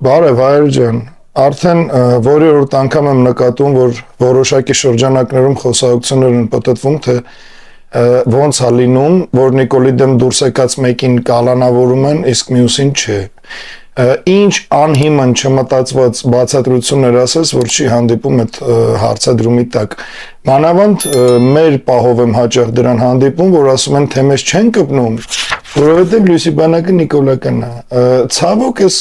Բարև Հայր ջան, արդեն որերորդ անգամ եմ նկատում, որ որոշակի շրջանակներում խոսակցություններ են պատտվում, թե ոնց է լինում, որ Նիկոլի դեմ դուրս եկած մեկին կալանավորում են, իսկ մյուսին չէ։ Ինչ անհիմն չմտածված բացատրություններ ասես, որ չի հանդիպում այդ հարցադրումի տակ։ Մանավանդ մեր պահով եմ հաճախ դրան հանդիպում, որ ասում են, թե մեզ չեն կպնում, որովհետև լույսի բանակը նիկոլական է։ Ցավոք էս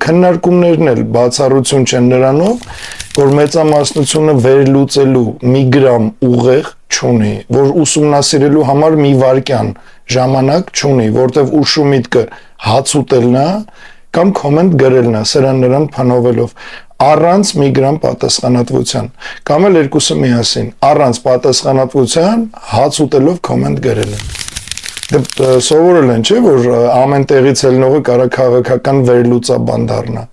քննարկումներն էլ բացառություն չեն նրանով, որ մեծամասնությունը վերլուծելու մի գրամ ուղեղ չունի, որ ուսումնասիրելու համար մի վայրկյան ժամանակ չունի, որտեվ ուշու միտքը հաց ուտելն է կամ կոմենտ գրելն է, սրան նրան փանովելով, առանց մի գրամ պատասխանատվության, կամ էլ երկուսը միասին, առանց պատասխանատվության հաց ուտելով կոմենտ գրելը։ Սովորել են, չէ, որ ամեն տեղից ելնողը կարա քաղաքական վերլուծաբան դառնա,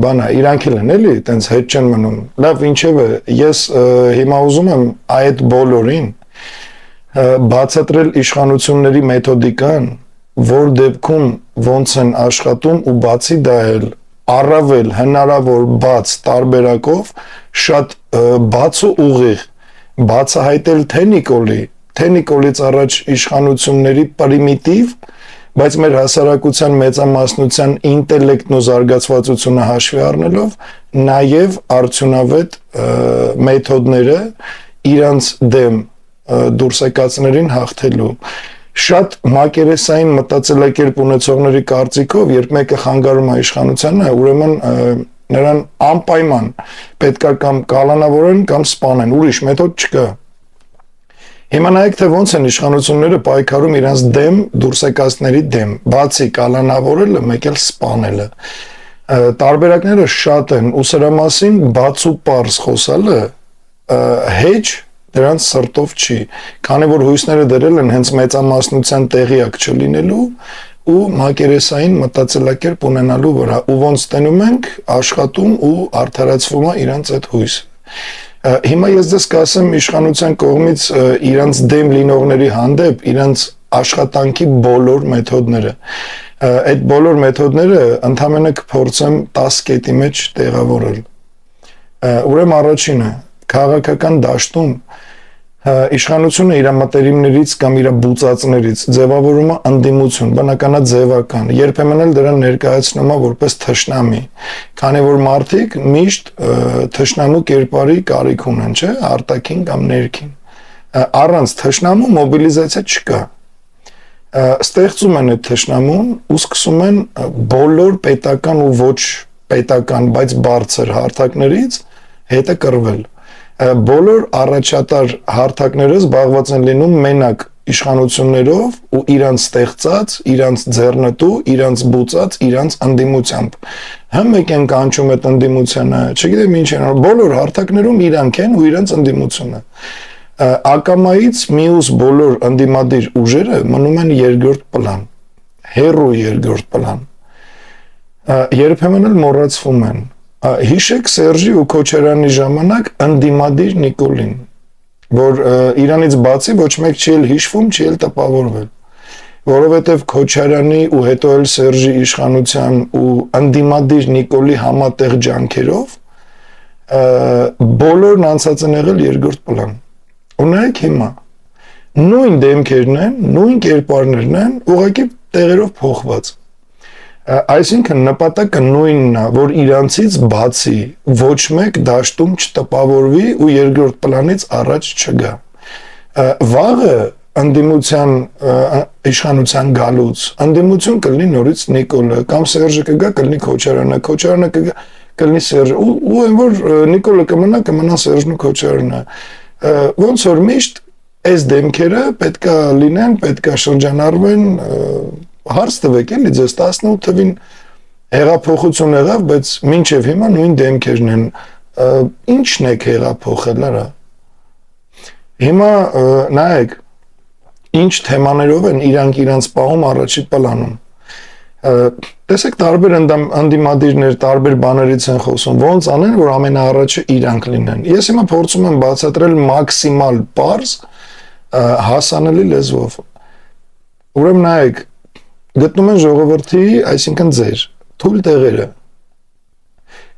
բանա, իրանք էլ են, էլի, տենց հետ չեն մնում, լավ, ինչևէ, ես հիմա ուզում եմ այդ բոլորին բացատրել իշխանությունների մեթոդիկան, որ դեպքում ոնց են աշխատում ու բացի դա էլ առավել հնարավոր բաց տարբերակով շատ բաց ու ուղիղ բացահայտել թե Նիկոլից առաջ իշխանությունների պրիմիտիվ, բայց մեր հասարակության մեծամասնության ինտելեկտն ու զարգացվածությունը հաշվի առնելով, նաև արդյունավետ մեթոդները իրանց դեմ դուրս եկածներին հաղթելու։ Շատ մակերեսային մտածելակերպ ունեցողների կարծիքով, երբ մեկը խանգարում է իշխանությանը, ուրեմն նրան անպայման պետք է կամ կալանավորեն կամ սպանեն, ուրիշ մեթոդ չկա։ Հիմա նայեք, թե ոնց են իշխանությունները պայքարում իրենց դեմ դուրս եկածների դեմ, բացի կալանավորելը, մեկ էլ սպանելը։ Տարբերակները շատ են, ու սրա մասին բաց ու պարզ խոսալը հեչ դրանց սրտով չի, քանի որ հույսները դրել են հենց մեծամասնության տեղյակ չլինելու ու մակերեսային մտածելակերպ ունենալու վրա, ու ոնց տենում ենք, աշխատում ու արդարացվում է իրանց այդ հույսը։ Հիմա ես ձեզ կասեմ իշխանության կողմից իրանց դեմ լինողների հանդեպ իրանց աշխատանքի բոլոր մեթոդները։ Այդ բոլոր մեթոդները ընդհանրապես կփորձեմ 10 կետի մեջ տեղավորել։ Ուրեմն առաջինը, քաղաքական դաշտում իշխանությունը իր մտերիմներից կամ իր բուծածներից ձևավորում է ընդդիմություն, բնականա ձևական, երբեմն էլ դրան ներկայացնում է որպես թշնամի, քանի որ մարդիկ միշտ թշնամու կերպարի կարիք ունեն, չէ, արտաքին կամ ներքին։ Առանց թշնամու մոբիլիզացիա չկա։ Ստեղծում են այդ թշնամուն ու սկսում են բոլոր պետական ու ոչ պետական, բայց բարձր հարթակներից հետը կռվել։ Բոլոր առաջատար հարթակները զբաղված են լինում մենակ իշխանություններով ու իրանց ստեղծած, իրանց ձեռնտու, իրանց բուծած, իրանց ընդդիմությամբ։ Համ մեկ են կանչում այդ ընդդիմությանը, չգիտեմ ինչ են, բոլոր հարթակներում իրանք են ու իրանց ընդդիմությունը։ Ակամայից մյուս բոլոր ընդդիմադիր ուժերը մնում են երկրորդ պլան, հեռու երկրորդ պլան։ Երբեմն էլ մոռացվում են։ Հիշեք Սերժի ու Քոչարյանի ժամանակ ընդդիմադիր Նիկոլին, որ իրանից բացի ոչ մեկ չի էլ հիշվում, չի էլ տպավորվել, որովհետև Քոչարյանի ու հետո էլ Սերժի իշխանության ու ընդդիմադիր Նիկոլի համատեղ ջանքերով բոլորն անցած են եղել երկրորդ պլան։ Ու նայեք հիմա, նույն դեմքերն են, նույն կերպարներն են, ուղղակի տեղերով փոխված։ Այսինքն նպատակը նույնն է, որ իրանցից բացի ոչ մեկ դաշտում չտպավորվի ու երկրորդ պլանից առաջ չգա։ Վաղը ընդդիմության իշխանության գալուց, ընդդիմություն կլինի նորից Նիկոլը, կամ Սերժը կգա, կլինի Քոչարյանը, Քոչարյանը կգա, կլինի Սերժը, ու այն որ Նիկոլը կմնա Սերժն ու Քոչարյանը։ Ոնց որ միշտ այս դեմքերը պետքա լինեն, պետքա շրջանառվեն, հարց տվեք էլի ձեզ 18 թվին հեղափոխություն եղավ, բայց մինչև հիմա նույն դեմքերն են, ինչն եք հեղափոխել արա։ Հիմա նայեք, ինչ թեմաներով են իրանց պահում առաջի պլանում։ Տեսեք տարբեր ընդդիմադիրներ, տարբեր բաներից են խոսում, ոնց անեն, որ ամենաառաջը իրանք լինեն։ Ես հիմա փորձում եմ բացատրել մաքսիմալ պարզ հասանելի լեզվով։ Ուրեմն նայեք, գտնում են ժողովրդի, այսինքն ձեր թույլ տեղերը,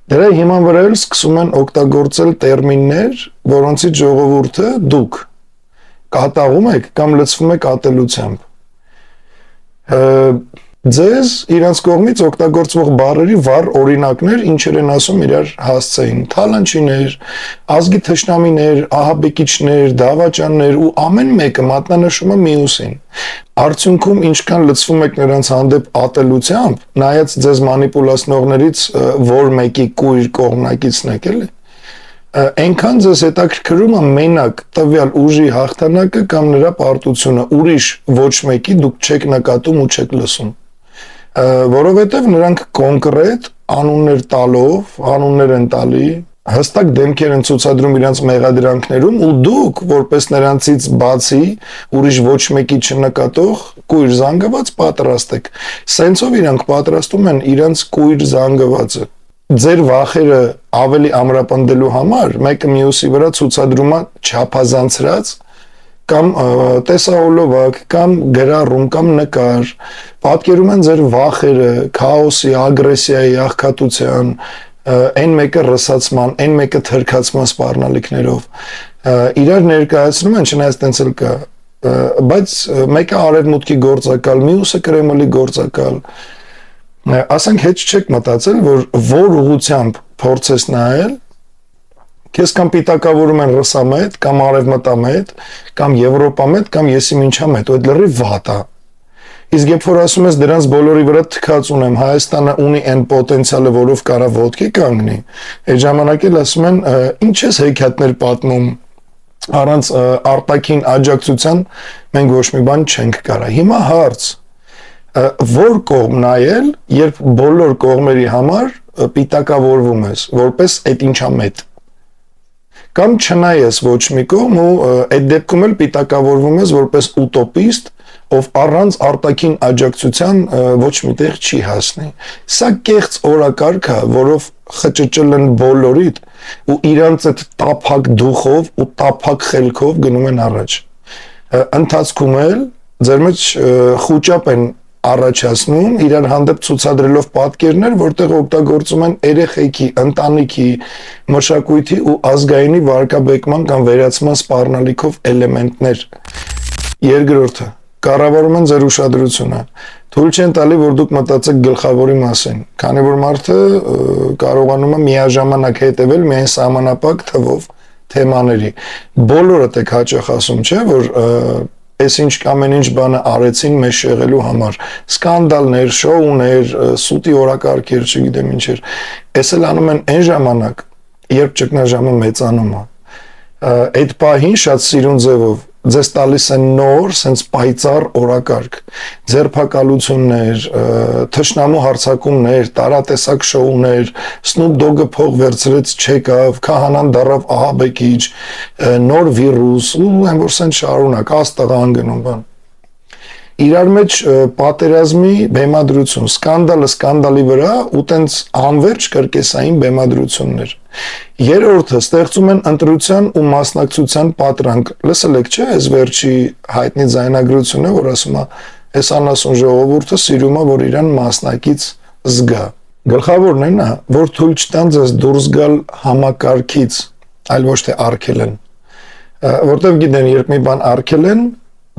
Դրա հիման վրա էլ սկսում են օգտագործել տերմիններ, որոնցից ժողովուրդը դուք կատաղում եք կամ լցվում եք ատելությամբ։ Ձեզ իրանց կողմից օգտագործվող բառերի վառ օրինակներ ինչեր են ասում իրար հասցեին, թալանչիներ, ազգի թշնամիներ, ահաբեկիչներ, դավաճաններ ու ամեն մեկը մատնանշում է մյուսին։ Արդյունքում ինչքան լցվում եք նրանց հանդեպ ատելությամբ, նայած ձեզ մանիպուլացնողներից որ մեկի կույր կողմնակիցն եք էլի, այնքան ձեզ հետաքրքրում է մենակ տվյալ ուժի հաղթանակը կամ նրա պարտությունը, ուրիշ ոչ մեկի դուք չեք նկատում ու չեք լսում, որովհետև նրանք կոնկրետ անուններ տալով, անուններ են տալի, հստակ դեմքեր են ցուցադրում իրենց մեղադրանքներում ու դուք որպես նրանցից բացի ուրիշ ոչ մեկի չնկատող կույր զանգված պատրաստ եք։ Սենցով իրանք պատրաստում են իրենց կույր զանգվածը։ Ձեր վախերը ավելի ամրապնդելու համար մեկը մյուսի վրա ցուցադրում է չափազանցրած կամ տեսահոլովակ կամ գրառում կամ նկար, պատկերում են ձեր վախերը, քաոսի, ագրեսիայի, աղքատության, այն մեկը ռսացման, այն մեկը թրքացման սպառնալիքներով, իրար ներկայացնում են, չնայած տենց էլ կա, բայց մեկը արևմուտքի գործակալ, մյուսը Կրեմլի գործակալ, ասենք հետ չեք մտածել, որ ուղղությամբ փորձես նայել, քեզ կամ պիտակավորում են ռուսամետ, կամ արևմտամետ, կամ եվրոպամետ, կամ եսիմինչամետ, ու այդ լրիվ վատ է։ Իսկ երբ որ ասում ես դրանց բոլորի վրա թքած ունեմ, Հայաստանը ունի այն պոտենցիալը, որով կարա ոտքի կանգնի, այդ ժամանակ էլ ասում են, ինչ ես հեքիաթներ պատմում, առանց արտաքին աջակցության մենք ոչ մի բան չենք կարա։ Հիմա հարց, որ կողմ նայել, երբ բոլոր կողմերի համար պիտակավորվում ես, որպես այդ ինչա մետ, կամ չնայես ոչ մի կողմ ու այդ դեպքում էլ պիտակավորվում ես որպես ուտոպիստ, ով առանց արտաքին աջակցության ոչ միտեղ չի հասնի։ Սա կեղծ օրակարգ է, որով խճճել են բոլորիդ ու իրանց այդ տափակ դուխով ու տափակ խելքով գնում են առաջ։ Ընթացքում էլ ձեր մեջ խուճապ են առաջացնում իրար հանդեպ ցուցադրելով պատկերներ, որտեղ օգտագործում են երեխեքի, ընտանիքի, մշակույթի ու ազգայինի վարկաբեկման կամ վերացման սպառնալիքով էլեմենտներ։ Երկրորդը, կառավարում են ձեր ուշադրությունը։ Թույլ չեն տալի, որ դուք մտածեք գլխավորի մասին, քանի որ մարդը կարողանում է միաժամանակ հետևել միայն սահմանապակ թվով թեմաների։ Բոլորդ եք հաճախ ասում, չէ, որ այսինչ ամեն ինչ բանը արեցին մեզ շեղելու համար, սկանդալներ, շոուներ, սուտի օրակարգեր, չգիտեմ ինչեր, այս էլ անում են այն ժամանակ, երբ ճգնաժամը մեծանում է, այդ պահին շատ սիրուն ձևով ձեզ տալիս են նոր, սենց պայծառ օրակարգ, ձերբակալություններ, թշնամու հարձակումներ, տարատեսակ շոուներ, Snoop Dogg-ը փող վերցրեց չեկավ, քահանան դառավ ահաբեկիչ, նոր վիրուս, ու այն որ սենց շարունակ, աստղ անգնում բան։ Իրար մեջ պատերազմի բեմադրություն, սկանդալը սկանդալի վրա ու տենց անվերջ կրկեսային բեմադրություններ։ Երրորդը ստեղծում են ընտրության ու մասնակցության պատրանք։ Լսել եք, չէ՞, այս վերջի հայտնի ձայնագրությունը, որ ասում է, այս անասուն ժողովուրդը սիրում է, որ իրան մասնակից զգա։ Գլխավորն այն է, որ թույլ չտան ձեզ դուրս գալ համակարգից, այլ ոչ թե արգելեն։ Որտեվ գիտեն, երբ մի բան արգելեն,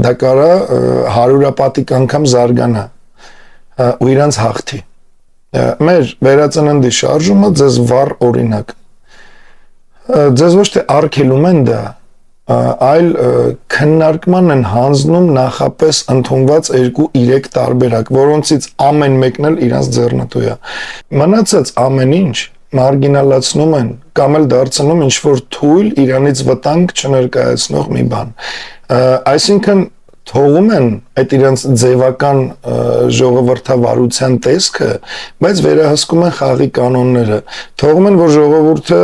դա կարա հարյուրապատիկ անգամ զարգանա ու իրանց հաղթի։ Մեր վերածննդի շարժումը ձեզ վառ օրինակ։ Ձեզ ոչ թե արգելում են դա, այլ քննարկման են հանձնում նախապես ընդունված 2-3 տարբերակ, որոնցից ամեն մեկն էլ իրանց ձեռնտու է։ Մնացած ամեն ինչ մարգինալացնում են կամ էլ դարձնում ինչ-որ թույլ իրանից վտանգ չներկայացնող մի բան։ Այսինքն թողում են այդ իրենց ձևական ժողովրդավարության տեսքը, բայց վերահսկում են խաղի կանոնները։ Թողում են, որ ժողովուրդը,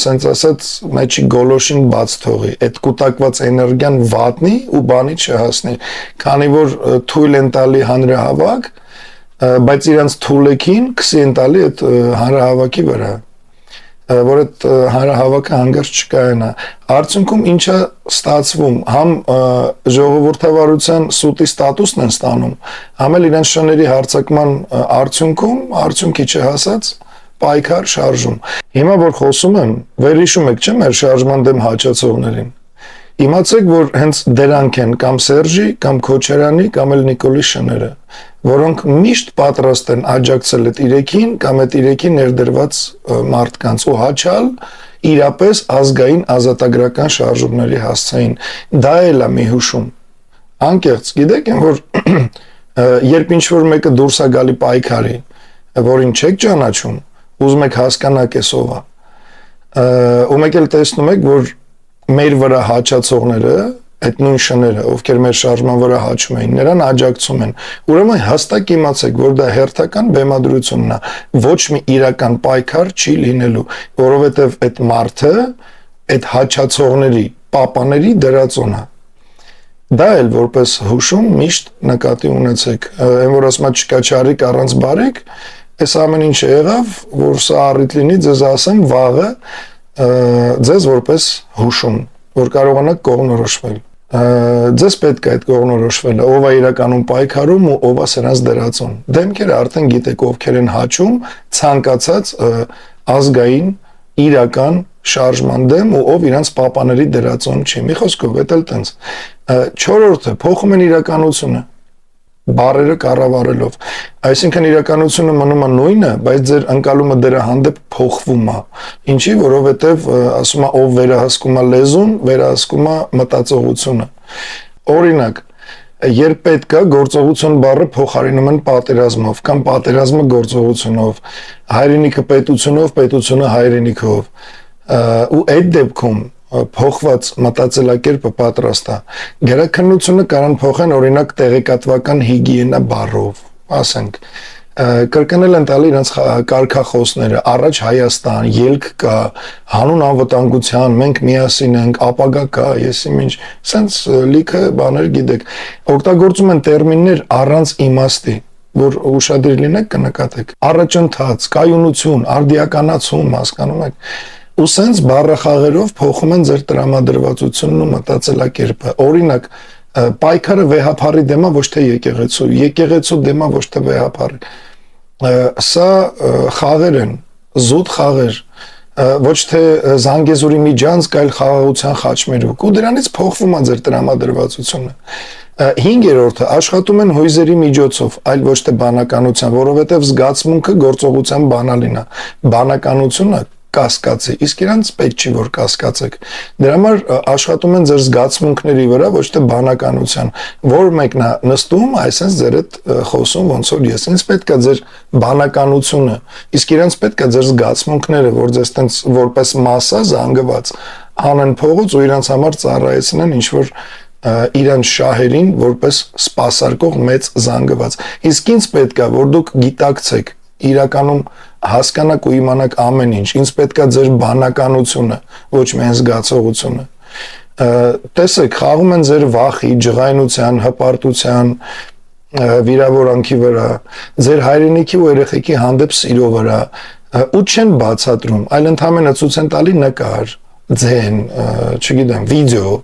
սենց ասած, մեջի գոլոշին բաց թողի, այդ կուտակված էներգիան վատնի ու բանի չհասնի, քանի որ թույլ են տալի հանրահավաք, բայց իրանց թուլեքին քսի են տալի այդ հանրահավաքի վրա, որ այդ հանրահավաքը հանգարց չկայանա։ Արդյունքում ինչա ստացվում, համ ժողովրդավարության սուտի ստատուսն են ստանում, համ էլ իրենց շների հարձակման արդյունքում, արդյունքի չհասած, պայքար, շարժում։ Հիմա որ խոսում եմ, վերհիշում եք, չէ՞, մեր շարժման դեմ հաճացողներին։ Իմացեք, որ հենց դրանք են կամ Սերժի, կամ Քոչարյանի, կամ էլ Նիկոլի շները, որոնք միշտ պատրաստ են աջակցել այդ իրեքին կամ այդ իրեքի ներդրված մարդկանց ու հաճալ իրապես ազգային ազատագրական շարժումների հասցեին։ Դա էլ է մի հուշում։ Անկեղծ, գիտեք, որ երբ ինչ-որ մեկը դուրս է գալի պայքարի, որին չեք ճանաչում, ուզում եք հասկանաք էս ով է, ու մեկ էլ տեսնում եք, որ մեր վրա հաճացողները, այդ նույն շները, ովքեր մեր շարժման վրա հաճում էին, նրան աջակցում են։ Ուրեմն հստակ իմացեք, որ դա հերթական բեմադրությունն է, ոչ մի իրական պայքար չի լինելու, որովհետև այդ մարդը այդ հաճացողների, պապաների դրածոն է։ Դա էլ որպես հուշում միշտ նկատի ունեցեք, այն որ ասում չկա չարիք առանց բարիք, այս ամեն ինչը եղավ, որ սա առիթ լինի ձեզ ասեմ վաղը ձեզ որպես հուշում, որ կարողանաք կողմնորոշվել։ Ձեզ պետք է այդ կողմնորոշվելը, ով է իրականում պայքարում ու ով է սրանց դրածոն։ Դեմքերը արդեն գիտեք ովքեր են հաճում ցանկացած ազգային իրական շարժման դեմ ու ով իրանց պապաների դրածոն չի։ Մի խոսքով, դա էլ տենց։ Չորրորդը փոխում են իրականությունը բարերը կառավարելով, այսինքն իրականությունը մնում է նույնը, բայց ձեր ընկալումը դրա հանդեպ փոխվում է։ Ինչի, որովհետև ասում է ով վերահսկում է լեզուն, վերահսկում է մտածողությունը։ Օրինակ, երբ պետք է գործողություն բառը փոխարինում են պատերազմով կամ պատերազմը գործողությունով, հայրենիքը պետությունով, պետությունը հայրենիքով, ու այդ դեպքում փոխված մտածելակերպը պատրաստ է։ Գերաքննությունը կարան փոխեն օրինակ տեղեկատվական հիգիենա բառով, ասենք, կրկնել են տալի իրենց կարգախոսները, առաջ Հայաստան, ելք կա, հանուն անվտանգության, մենք միասին ենք, ապագա կա, եսիմինչ, սենց լիքը բաներ գիտեք, օգտագործում են տերմիններ առանց իմաստի, որ ուշադիր լինեք կնկատեք, առաջընթաց, կայունություն, արդիականացում, հասկանում եք, ու սենց բառախաղերով փոխում են ձեր տրամադրվածությունն ու մտածելակերպը։ Օրինակ, պայքարը վեհափառի դեմ է, ոչ թե եկեղեցու, եկեղեցու դեմ է, ոչ թե վեհափառի։ Սա խաղեր են, զուտ խաղեր, ոչ թե Զանգեզուրի միջանցք, այլ խաղաղության խաչմերուկ, ու դրանից փոխվում է ձեր տրամադրվածությունը։ Հինգերորդը աշխատում են հույզերի միջոցով, այլ ոչ թե բանականության, որովհետև զգացմունքը գործողության բանալին է, բանականությունը կասկածի, իսկ իրանց պետք չի որ կասկածեք։ Դրա համար աշխատում են ձեր զգացմունքների վրա, ոչ թե բանականության, որ մեկն է նստում, այսպես ձեր հետ խոսում ոնց որ ես, ինձ պետք է ձեր բանականությունը, իսկ իրանց պետք է ձեր զգացմունքները, որ ձեզ տենց որպես մասսա զանգված հանեն փողոց ու իրանց համար ծառայեցնեն ինչ որ իրանց շահերին որպես սպասարկող մեծ զանգված։ Իսկ ինձ պետք է որ դուք գիտակցեք իրականում հասկանաք ու իմանաք ամեն ինչ, ինձ պետք է ձեր բանականությունը, ոչ միայն զգացողությունը։ Տեսեք, խաղում են ձեր վախի, ջղայնության, հպարտության, վիրավորանքի վրա, ձեր հայրենիքի ու երեխեքի հանդեպ սիրո վրա, ու չեն բացատրում, այլ ընդհանրապես ցույց են տալի նկար, ձեն, չգիտեմ, վիդեո,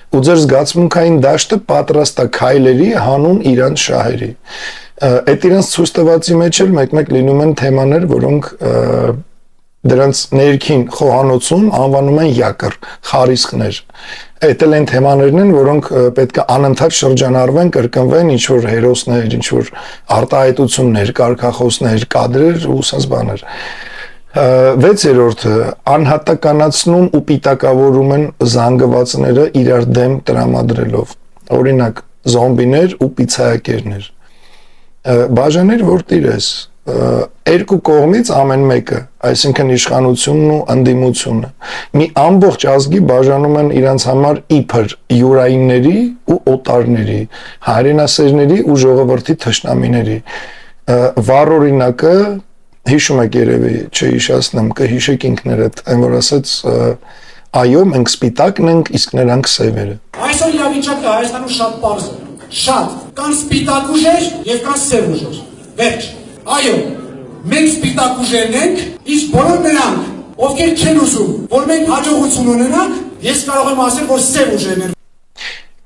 ու ձեր զգացմունքային դաշտը պատրաստ է քայլերի հանուն իրանց շահերի։ Այդ իրանց ցույց տվածի մեջ էլ մեկ-մեկ լինում են թեմաներ, որոնք դրանց ներքին խոհանոցում անվանում են յակր, խարիսխներ։ Այդ էլ այն թեմաներն են, որոնք պետք է անընդհատ շրջանառվեն, կրկնվեն, ինչ որ հերոսներ, ինչ որ արտահայտություններ, կարգախոսներ, կադրեր ու սենց բաներ։ Վեցերորդը անհատականացնում ու պիտակավորում են զանգվածները իրար դեմ տրամադրելով։ Օրինակ զոմբիներ ու պիցայակերներ։ Բաժաներ որ տիրես, երկու կողմից ամեն մեկը, այսինքն իշխանությունն ու ընդդիմությունը, մի ամբողջ ազգի բաժանում են իրանց համար իբր յուրայինների ու օտարների, հայրենասերների ու ժողովրդի թշնամիների։ Վառ օրինակը հիշում եք երևի, չհիշացնեմ, կհիշեք ինքներդ, այն որ ասեց այո, մենք սպիտակն ենք, իսկ նրանք սևերը։ Այսօր իրավիճակը Հայաստանում շատ պարզ է, շատ, կան սպիտակ ուժեր եւ կան սև ուժեր։ Վերջ։ Այո, մենք սպիտակ ուժերն ենք, իսկ բոլոր նրանք, ովքեր չեն ուզում, որ մենք հաջողություն ունենանք, ես կարող եմ ասել, որ սև ուժերն են։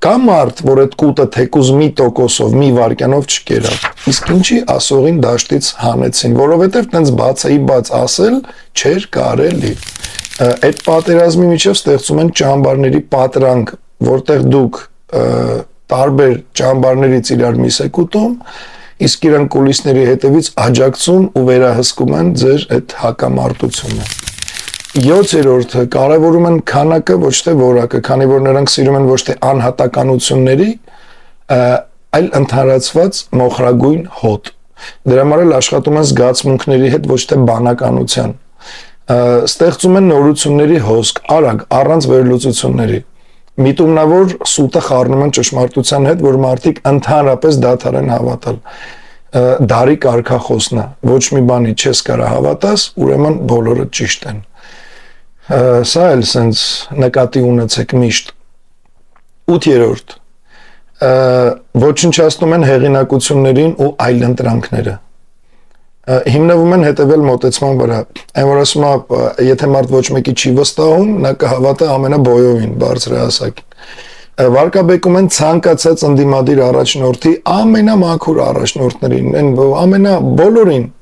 Կա մարդ, որ այդ կուտը թեկուզ մի տոկոսով, մի վարկյանով չկերավ, իսկ ինչի ասողին դաշտից հանեցին, որովհետև տենց բացայի բաց ասել չէր կարելի։ Այդ պատերազմի միջև ստեղծում են ճամբարների պատրանք, որտեղ դուք տարբեր ճամբարներից իրար միս եք ուտում, իսկ իրան կուլիսների հետևից աջակցում ու վերահսկում են ձեր այդ հակամարտությունը։ 7-րորդը կարևորում են քանակը, ոչ թե որակը, քանի որ նրանք սիրում են ոչ թե անհատականությունների, այլ ընդհանրացված մոխրագույն հոտ։ Դրա համար էլ աշխատում են զգացմունքների հետ, ոչ թե բանականության։ Ստեղծում են նորությունների հոսք, արագ, առանց վերլուծությունների։ Միտումնավոր սուտը խառնում են ճշմարտության հետ, որ մարդիկ ընդհանրապես դադարեն հավատալ։ Դարի կարգախոսն է, ոչ մի բանի չես կարա հավատաս, ուրեմն բոլորը ճիշտ են։ Սա էլ սենց նկատի ունեցեք միշտ։ 8-րդ ոչնչացնում են հեղինակություններին ու այլընտրանքները։ Հիմնվում են հետևել մոտեցման վրա։ Այն որ ասում է, եթե մարդ ոչ մեկի չի վստահում, նա կհավատա ամենաբոյովին, բարձր հասակին։ Վարկաբեկում են ցանկացած ընդդիմադիր առաջնորդի ամենամաքուր առաջնորդներին, բոլորին։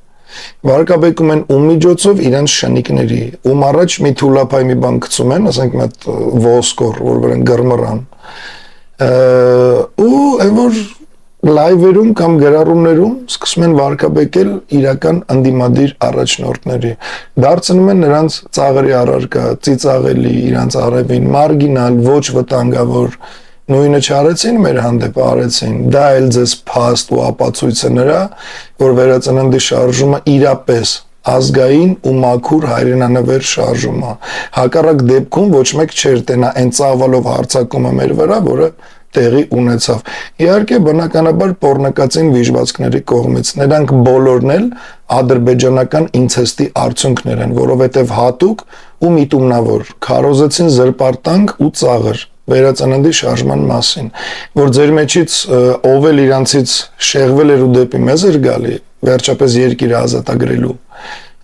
Վարկաբեկում են ում միջոցով իրանց շնիկների, ում առաջ մի թուլափայ մի բան գցում են, ասենք մի հատ ոսկոր, որ վրան գրմռան։ Ու այն որ լայվերում կամ գրառումներում սկսում են վարկաբեկել իրական ընդդիմադիր առաջնորդների, դարձնում են նրանց ծաղրի առարկա, ծիծաղելի, իրանց արևին, մարգինալ, ոչ վտանգավոր, նույնը չարեցին մեր հանդեպ արեցին, դա էլ ձեզ փաստ ու ապացույց է նրա, որ վերածննդի շարժումը իրապես ազգային ու մաքուր հայրենանվեր շարժումը, հակառակ դեպքում ոչ մեկ չէր տենա այն ծավալով հարձակումը մեր վրա, որը տեղի ունեցավ։ Իհարկե բնականաբար պոռնկածին վիժվածքների կողմից, նրանք բոլորն էլ ադրբեջանական ինցեստի արդյունքներ են, որովհետև հատուկ ու միտումնավոր քարոզեցին զրպարտանք ու ծաղր վերածննդի շարժման մասին, որ ձեր մեջից ով էլ իրանցից շեղվել էր ու դեպի մեզ էր գալի, վերջապես երկիրը ազատագրելու,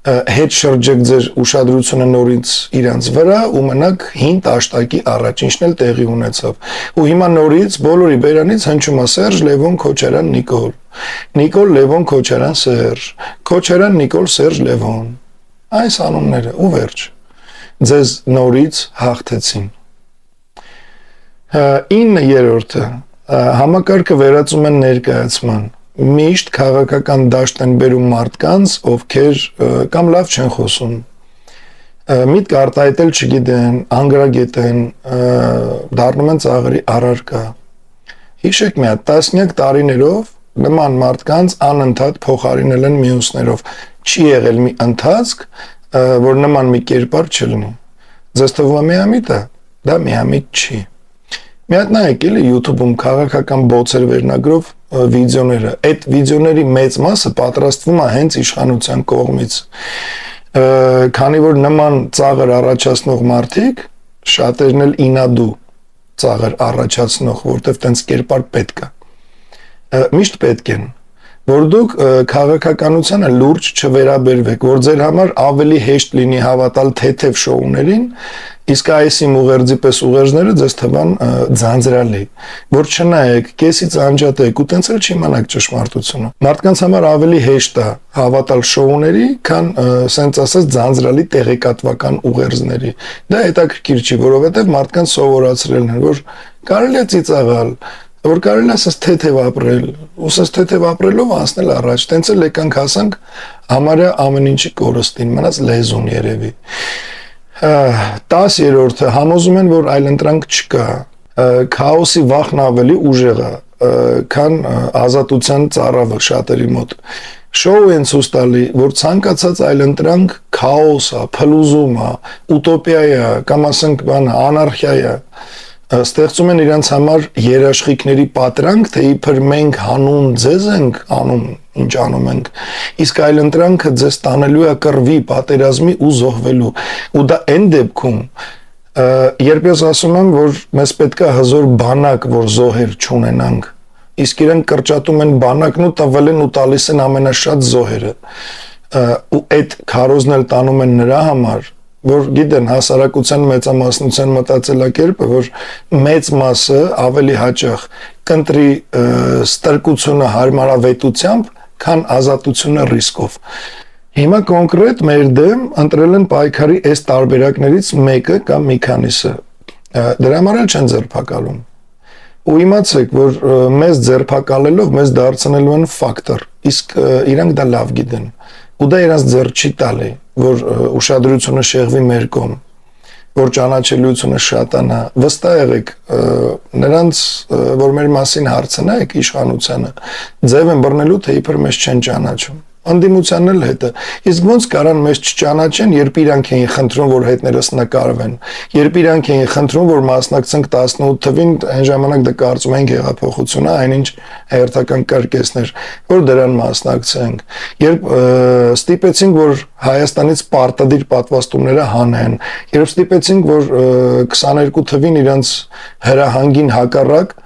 հետ շրջեք ձեր ուշադրությունը նորից իրանց վրա ու մնաք հին տաշտակի առաջ, ինչն էլ տեղի ունեցավ։ Ու հիմա նորից բոլորի բերանից հնչում է Սերժ Լևոն Քոչարյան Նիկոլ, Նիկոլ Լևոն Քոչարյան Սերժ, Քոչարյան Նիկոլ Սերժ Լևոն։ Այս անունները ու վերջ։ Ձեզ նորից հաղթեցին։ 9-րդը համակարգը վերածում են ներկայացման։ Միշտ քաղաքական դաշտ են բերում մարդկանց, ովքեր կամ լավ չեն խոսում, միտք արտահայտել չգիտեն, անգրագետ են, դառնում են ծաղրի առարկա։ Հիշեք մի հատ, տասնյակ տարիներով նման մարդկանց անընդհատ փոխարինել են մյուսներով։ Չի եղել մի ընթացք, որ նման մի կերպար չլինի։ Ձեզ թվում է միամիտ է, դա միամիտ չի։ Մի հատ նայեք էլի YouTube-ում քաղաքական բոցեր վերնագրով վիդեոները, այդ վիդեոների մեծ մասը պատրաստվում է հենց իշխանության կողմից, քանի որ նման ծաղր առաջացնող մարդիկ շատերն էլ ինադու ծաղր առաջացնող, որտեվ տենց կերպար պետք է, միշտ պետք են, որ դուք քաղաքականությանը լուրջ չվերաբերվեք, որ ձեր համար ավելի հեշտ լինի հավատալ թեթև շոուներին, իսկ այսի ուղերձի պես ուղերձները ձեզ թվան ձանձրալի, որ չնայեք, կեսից անջատեք ու տենց էլ չիմանաք ճշմարտությունը։ Մարդկանց համար ավելի հեշտ է հավատալ շոուների, քան սենց ասած ձանձրալի տեղեկատվական ուղերձների։ Դա հետաքրքիր չի, որովհետև մարդկանց սովորացրել են, որ կարելի է ծիծաղալ, որ կարելի է ասած թեթև ապրել, ու ասած թեթև ապրելով անցնել առաջ, տենց էլ եկանք հասանք համարյա ամեն ինչի կորստին, մնաց լեզուն երևի։ 10-րդը համոզում են, որ այլընտրանք չկա, քաոսի վախն ավելի ուժեղ է, քան ազատության ծարավը շատերի մոտ։ Շոու են ցույց տալի, որ ցանկացած այլընտրանք քաոս է, փլուզում է, ուտոպիա է, կամ ասենք բան անարխիա է։ Ստեղծում են իրենց համար երաշխիքների պատրանք, թե իբր մենք հանուն ձեզ ենք անում, ինչ անում ենք, իսկ այլընտրանքը ձեզ տանելու է կռվի, պատերազմի ու զոհվելու։ Ու դա այն դեպքում, երբ ես ասում եմ, որ մեզ պետք է հզոր բանակ, որ զոհեր չունենանք, իսկ իրենք կրճատում են բանակն ու տվել են ու տալիս են ամենաշատ զոհերը։ Ու այդ քարոզն էլ տանում են նրա համար, որ գիտեն հասարակության մեծամասնության մտածելակերպը, որ մեծ մասը ավելի հաճախ կընտրի ստրկությունը հարմարավետությամբ, քան ազատությունը ռիսկով։ Հիմա կոնկրետ մեր դեմ ընտրել են պայքարի այս տարբերակներից մեկը կամ մի քանիսը։ Դրա համար էլ չեն ձերբակալում։ Ու իմացեք, որ մեզ ձերբակալելով մեզ դարձնելու են ֆակտոր, իսկ իրանք դա լավ գիտեն։ Ու դա իրանց ձեռ չի տալի, որ ուշադրությունը շեղվի մեր կողմ, որ ճանաչելիությունը շատանա։ Վստահ եղեք, նրանց, որ մեր մասին հարցնեք իշխանությանը, ձև են բռնելու, թե իբր մեզ չեն ճանաչում։ Անդիմությանն էլ հետը։ Իսկ ոնց կարան մեզ չճանաչեն, երբ իրանք էին խնդրում, որ հետներս նկարվեն, երբ իրանք էին խնդրում, որ մասնակցենք 18 թվին, այն ժամանակ դա կարծում ենք հեղափոխություն է, այնինչ հերթական կրկեսներ, որ դրան մասնակցենք։ Երբ ստիպեցինք, որ Հայաստանից պարտադիր պատվաստումները հանեն, երբ ստիպեցինք, որ 22 թվին իրանց հրահանգին հակառակ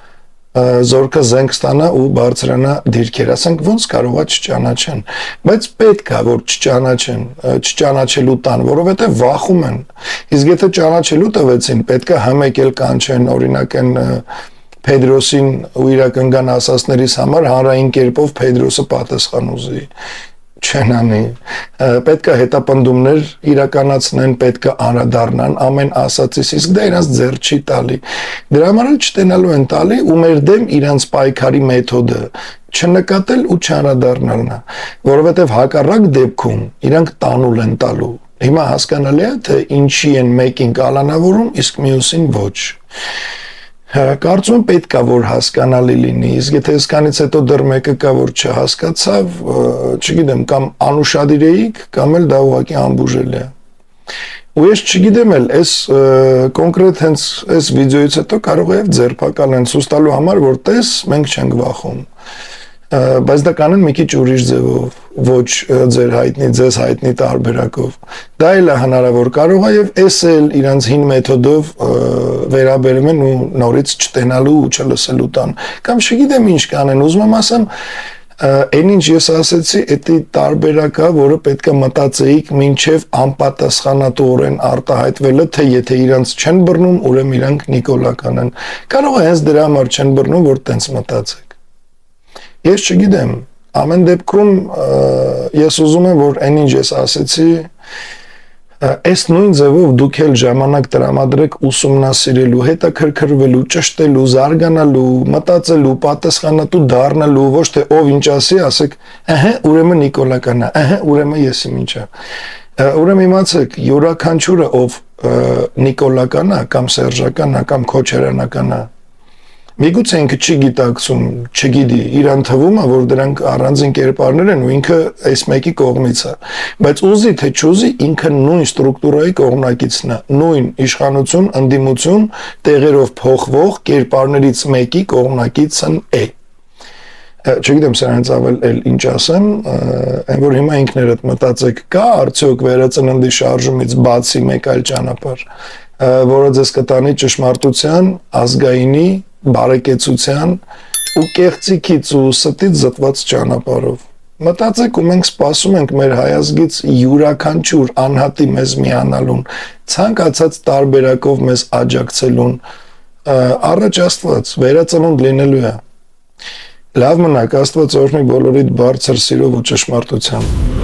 զորքը զենք ստանա ու բարձրանա դիրքեր, ասենք ոնց կարողա չճանաչեն, բայց պետք է որ չճանաչեն, չճանաչելու տան, որովհետև վախում են։ Իսկ եթե ճանաչելու տվեցին, պետք է համեկել կանչեն, օրինակ են Փեդրոսին ու իրականական ասածներից համար հանրային կերպով Փեդրոսը պատասխան ուզի։ Չեն անի, պետք է հետապնդումներ իրականացնեն, պետք է անդրադառնան ամեն ասածից, իսկ դա իրանց ձեռ չի տալի։ Դրա համար չտենալու են տալի ու մեր դեմ իրանց պայքարի մեթոդը չնկատել ու չանդրադառնալն է, որովհետև հակառակ դեպքում իրանք տանուլ են տալու։ Հիմա հասկանալի է, թե ինչի են մեկին կալանավորում, իսկ մյուսին ոչ։ Կարծում եմ պետք է որ հասկանալի լինի, իսկ եթե այսքանից հետո դեռ մեկը կա որ չհասկացավ, չգիտեմ, կամ անուշադիր էիք, կամ էլ դա ուղղակի անբուժելի է։ Ու ես չգիտեմ էլ, այս կոնկրետ հենց այս վիդեոից հետո կարող է ձերբակալեն ցույց տալու համար, որ տես մենք չենք վախում։ Բայց դա կանեն մի քիչ ուրիշ ձևով, ոչ ձեր հայտնի, ձեզ հայտնի տարբերակով։ Դա էլ է հնարավոր, կարող է եւ էս էլ իրանց հին մեթոդով վերաբերում են ու նորից չտենալու ու չլսելու տան։ Կամ չգիտեմ ինչ կանեն, ուզում եմ ասեմ, այն ինչ ես ասեցի, դա տարբերակա, որը պետք է մտածեիք մինչև անպատասխանատուորեն արտահայտվելը, թե եթե իրանց չեն բռնում, ուրեմն իրանք նիկոլական են։ Կարող է հենց դրա համար չեն բռնում, որ տենց մտածեք։ Ես չգիտեմ, ամեն դեպքում ես ուզում եմ, որ այն ինչ ես ասեցի, այս նույն ձևով դուք էլ ժամանակ տրամադրեք ուսումնասիրելու, հետաքրքրվելու, ճշտելու, զարգանալու, մտածելու, պատասխանատու դառնալու, ոչ թե ով ինչ ասի, ասեք, ըհը, ուրեմն նիկոլական է, ըհը, ուրեմն ես իմ ինչա։ Ուրեմն իմացեք, յուրաքանչյուրը ով նիկոլական է, կամ սերժական է, կամ քոչերանական է, միգուցե ինքը չի գիտակցում, չգիտի, իրան թվում է, որ դրանք առանձին կերպարներ են ու ինքը այս մեկի կողմից է, բայց ուզի թե չուզի ինքը նույն ստրուկտուրայի կողմնակիցն է, նույն իշխանություն, ընդդիմություն, տեղերով փոխվող կերպարներից մեկի կողմնակիցն է։ Չգիտեմ սրանից ավել ինչ ասեմ, այն որ հիմա ինքներդ մտածեք, կա արդյոք վերածննդի շարժումից բացի մեկ այլ ճանապարհ, որը ձեզ կտանի ճշմարտության, ազգայինի, բարեկեցության ու կեղծիքից ու ստից զտված ճանապարհով։ Մտածեք ու մենք սպասում ենք մեր հայազգից յուրաքանչյուր անհատի մեզ միանալուն, ցանկացած տարբերակով մեզ աջակցելուն, առաջ Աստված վերածնունդ լինելու է։ Լավ մնաք, Աստված օրհնի բոլորիդ բարձր սիրով ու ճշմարտությամբ։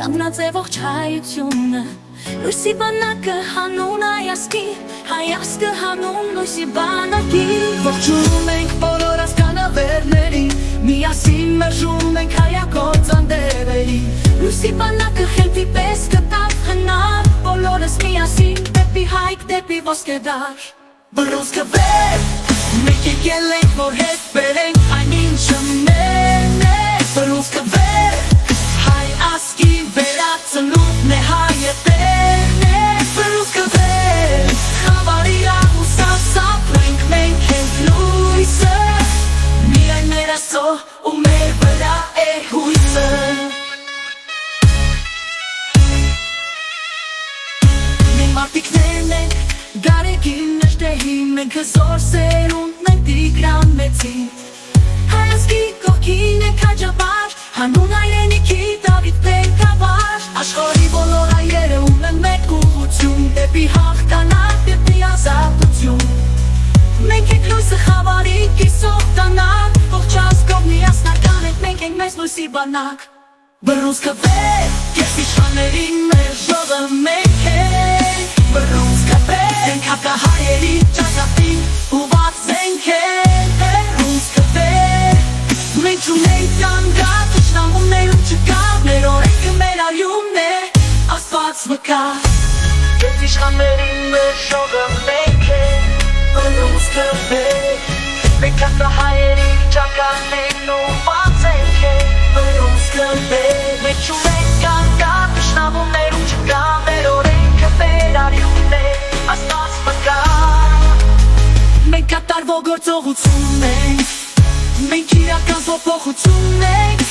Կանգնած է ողջ հայությունը Լույսի բանակը հանուն հայասկի Հայասկը հանուն լույսի բանակի Ողջունում ենք բոլոր ասկանավերների Միասին մերժում ենք հայակոց անդերերի Լույսի բանակը խելքի պես կտավ հնար Բոլորս միասին դեպի հայք դեպի ոսկեդար Բրոնզկը վեր Մենք եկել ենք որ հետ բերենք այն ինչը մեն է Բրոնզկը վեր ու մեր վրա է հույսը Մենք մարդիկներն ենք, գարեգին նշտեհին Մենք հզոր սերունդն ենք Տիգրան մեծին Հայացքի կողքին ենք հաջաբար Հանուն այրենիքի Դավիթ բերքաբար Աշխարհի բոլոր այրերը ունեն մեկ ուղղություն Դեպի հաղթանակ, դեպի ազատություն Մենք ենք լույսը խավարի կիսող տանակ Ողջ ազգով միասնական ենք, մենք ենք մեզ լույսի բանակ Բռունցքը վեր, ես իշխանների մեր ժողը մենք ենք Բռունցքը վեր, ենք հակահայերի ճակատին ուված ենք Բռունցքը վեր, մենք չունենք կանգատ Թշնամուներում չկա, մեր օրենքը մեր արյունն է Աստված մկա Ես իշխանների մեր ժողը մենք ենք Բռունցքը վեր, մենք հակահայերի ճակատին ուված ենք Բռունցքը վեր, մենք չունենք կանգատ Թշնամուներում չկա, մեր օրենքը մեր արյունն է Աստված մկա Մենք կատարվող գործողություն ենք Մենք իրական փոփոխություն ենք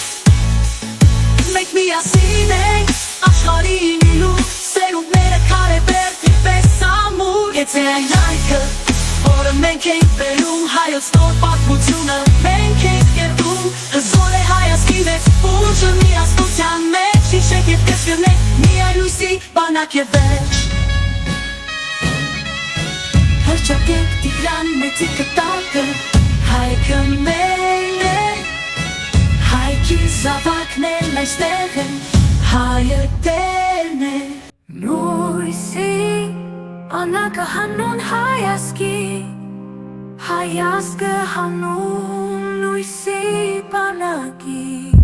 Մենք միասին ենք աշխարհի նիլու Սերունդները քարե բերդի պես ամուր Եթե այն այգը, որը մենք ենք բերում Հայոց նոր պատմությունը մենք ենք կերտում Հզոր է հայացքի մեջ ուժը միասնության մեջ Հիշեք և կշկրնեք միայն լույսի բանակ և վերջ Հրճակեք Տիգրան մեծի կտակը Հայքը մեր է Հայքի զավակն էլ այստեղ է Հայը տերն է Լույսի բանակը հանուն հայացքի Հայացքը հանուն լույսի բանակի